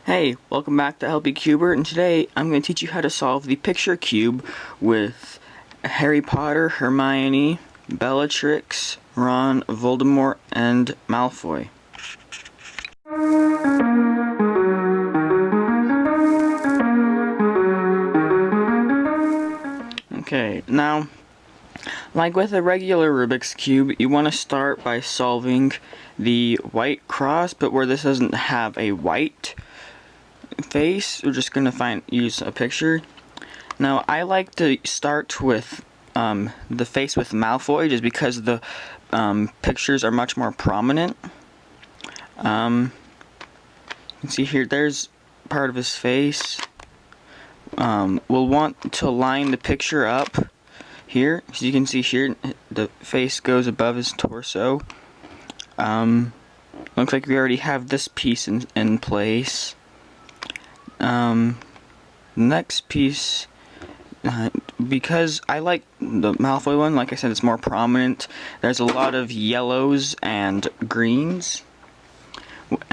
Hey, welcome back to LB Cuber, and today I'm going to teach you how to solve the picture cube with Harry Potter, Hermione, Bellatrix, Ron, Voldemort, and Malfoy. Okay, now, like with a regular Rubik's Cube, you want to start by solving the white cross, but where this doesn't have a white face, we're just going to use a picture. Now, I like to start with the face with Malfoy, just because the pictures are much more prominent. You can see here, there's part of his face. We'll want to line the picture up here. As you can see here, the face goes above his torso. Looks like we already have this piece in place. Next piece, because I like the Malfoy one, like I said, it's more prominent. There's a lot of yellows and greens,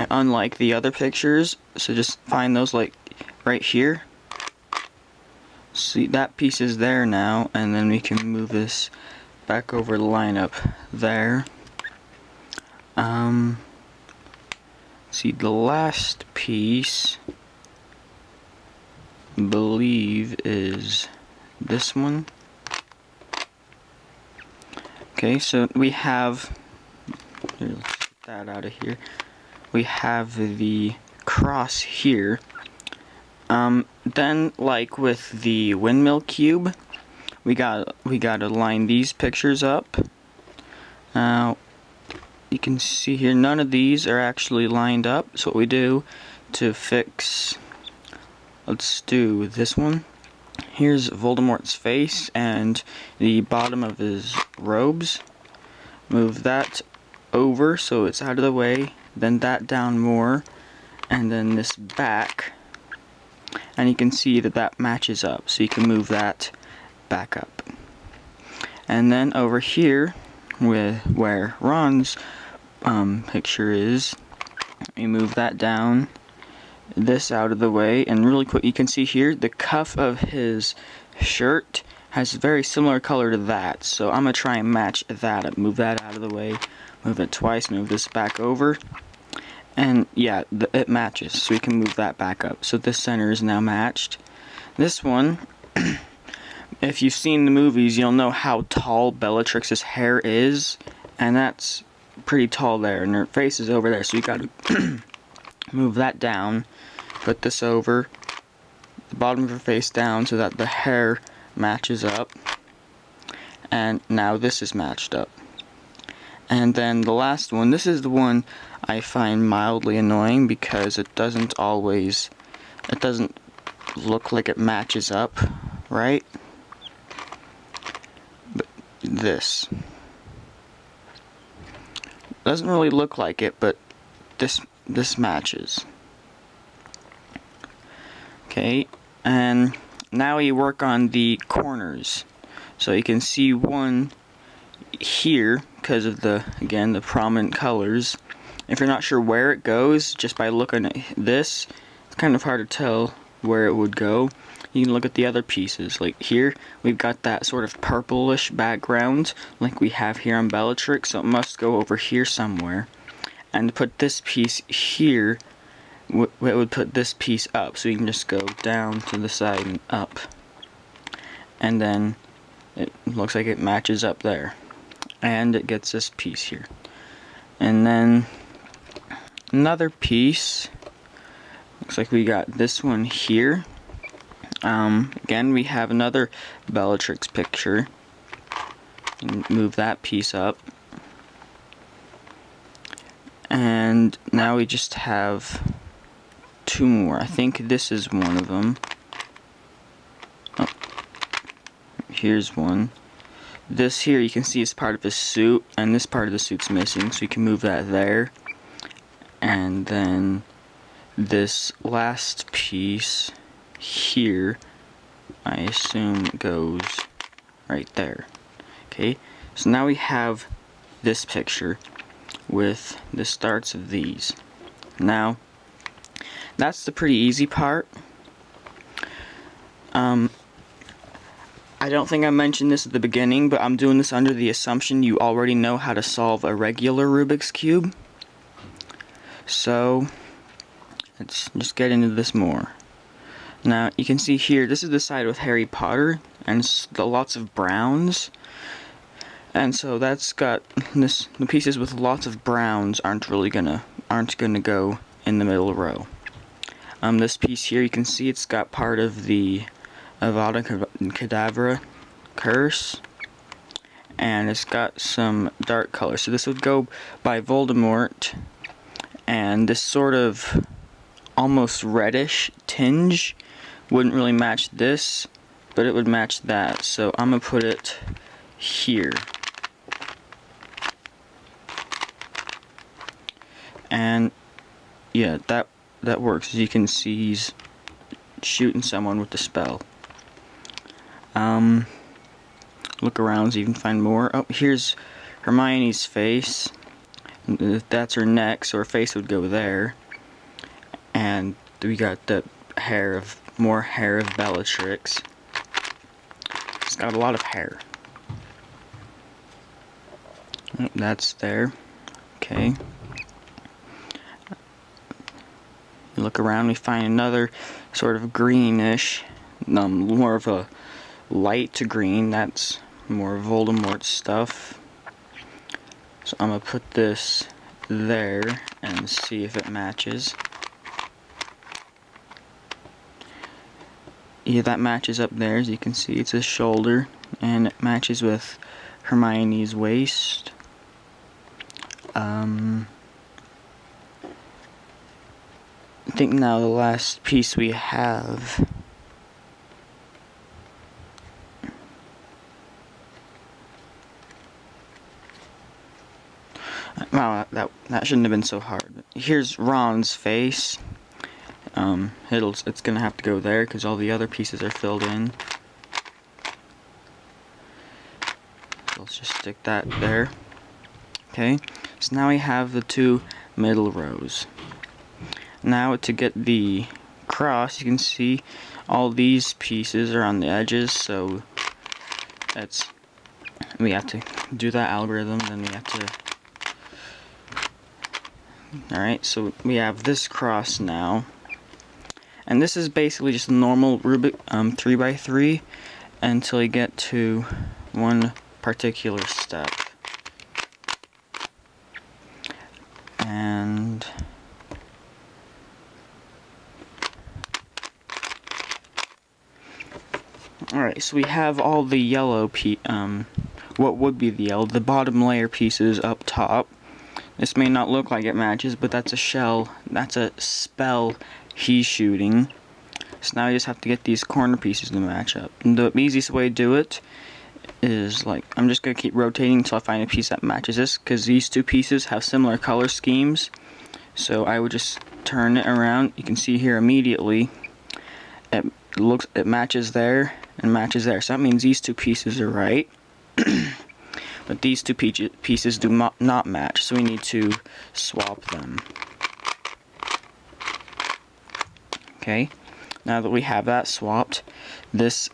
unlike the other pictures, so just find those like right here. See, that piece is there now, and then we can move this back over the lineup there. See, the last piece, I believe, is this one. Okay, so we have, let's get that out of here. We have the cross here. Then, like with the windmill cube, we gotta line these pictures up. Now, you can see here, none of these are actually lined up. So what we do to fix, let's do this one. Here's Voldemort's face and the bottom of his robes. Move that over so it's out of the way, then that down more, and then this back. And you can see that that matches up, so you can move that back up. And then over here, with where Ron's picture is, we move that down, this out of the way, and really quick, you can see here the cuff of his shirt has a very similar color to that, so I'm gonna try and match that up. Move that out of the way, move it twice, move this back over, and yeah, it matches, so we can move that back up. So this center is now matched. This one, if you've seen the movies, you'll know how tall Bellatrix's hair is, and that's pretty tall there, and her face is over there, so you gotta move that down, put this over the bottom of her face down so that the hair matches up, and now this is matched up. And then the last one, this is the one I find mildly annoying because it doesn't look like it matches up right. But this doesn't really look like it, but this matches. Okay, and now we work on the corners. So you can see one here because of the prominent colors. If you're not sure where it goes, just by looking at this, it's kind of hard to tell where it would go. You can look at the other pieces. Like here, we've got that sort of purplish background like we have here on Bellatrix, so it must go over here somewhere. And to put this piece here, it would put this piece up, so you can just go down to the side and up. And then it looks like it matches up there. And it gets this piece here. And then another piece, looks like we got this one here. Again, we have another Bellatrix picture. And move that piece up. And now we just have two more. I think this is one of them. Oh, here's one. This here you can see is part of his suit, and this part of the suit's missing, so you can move that there. And then this last piece here, I assume, goes right there. Okay, so now we have this picture with the starts of these. Now, that's the pretty easy part. I don't think I mentioned this at the beginning, but I'm doing this under the assumption you already know how to solve a regular Rubik's Cube. So, let's just get into this more. Now, you can see here, this is the side with Harry Potter, and lots of browns. And so that's got this, the pieces with lots of browns aren't gonna go in the middle row. This piece here, you can see it's got part of the Avada Kedavra curse, and it's got some dark color. So this would go by Voldemort, and this sort of almost reddish tinge wouldn't really match this, but it would match that. So I'm gonna put it here. And yeah, that works. As you can see, he's shooting someone with the spell. Look around so you can find more. Oh, here's Hermione's face. That's her neck, so her face would go there. And we got the more hair of Bellatrix. It's got a lot of hair. Oh, that's there. Okay. You look around, we find another sort of greenish, more of a light green. That's more Voldemort stuff. So I'm gonna put this there and see if it matches. Yeah, that matches up there. As you can see, it's a shoulder, and it matches with Hermione's waist. I think now the last piece we have. Wow, that shouldn't have been so hard. Here's Ron's face. It's gonna have to go there because all the other pieces are filled in. So let's just stick that there. Okay, so now we have the two middle rows. Now to get the cross, you can see all these pieces are on the edges, so we have to do that algorithm, then we have to. Alright, so we have this cross now. And this is basically just a normal Rubik 3x3 until you get to one particular step. And alright, so we have all the yellow what would be the yellow, the bottom layer pieces up top. This may not look like it matches, but that's a shell, that's a spell he's shooting. So now you just have to get these corner pieces to match up. And the easiest way to do it is, like, I'm just going to keep rotating until I find a piece that matches this, because these two pieces have similar color schemes. So I would just turn it around. You can see here immediately it matches there and matches there. So that means these two pieces are right. But these two pieces do not match, so we need to swap them. Okay, now that we have that swapped, this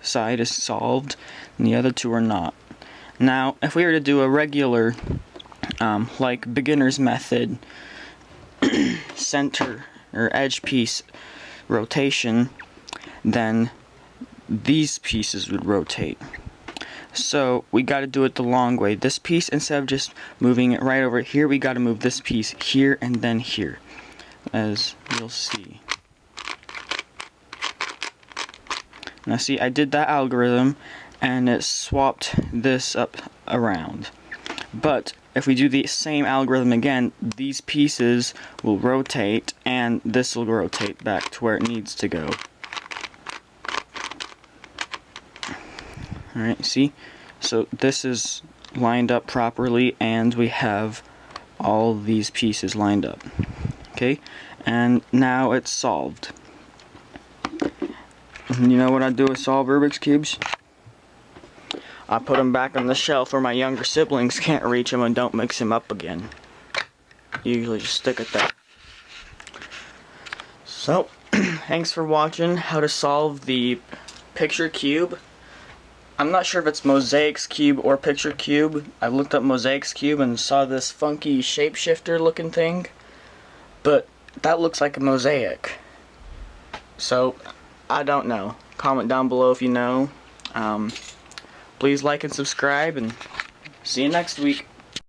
side is solved, and the other two are not. Now, if we were to do a regular, like beginner's method, center or edge piece rotation, then these pieces would rotate. So we got to do it the long way. This piece, instead of just moving it right over here, we got to move this piece here and then here, as you'll see. Now see, I did that algorithm and it swapped this up around. But if we do the same algorithm again, these pieces will rotate and this will rotate back to where it needs to go. Alright, see? So this is lined up properly and we have all these pieces lined up. Okay? And now it's solved. You know what I do with solved Rubik's Cubes? I put them back on the shelf where my younger siblings can't reach them and don't mix them up again. Usually just stick it there. So, thanks for watching how to solve the picture cube. I'm not sure if it's Mosaic's cube or picture cube. I looked up Mosaic's cube and saw this funky shapeshifter looking thing, but that looks like a mosaic. So, I don't know. Comment down below if you know. Please like and subscribe, and see you next week.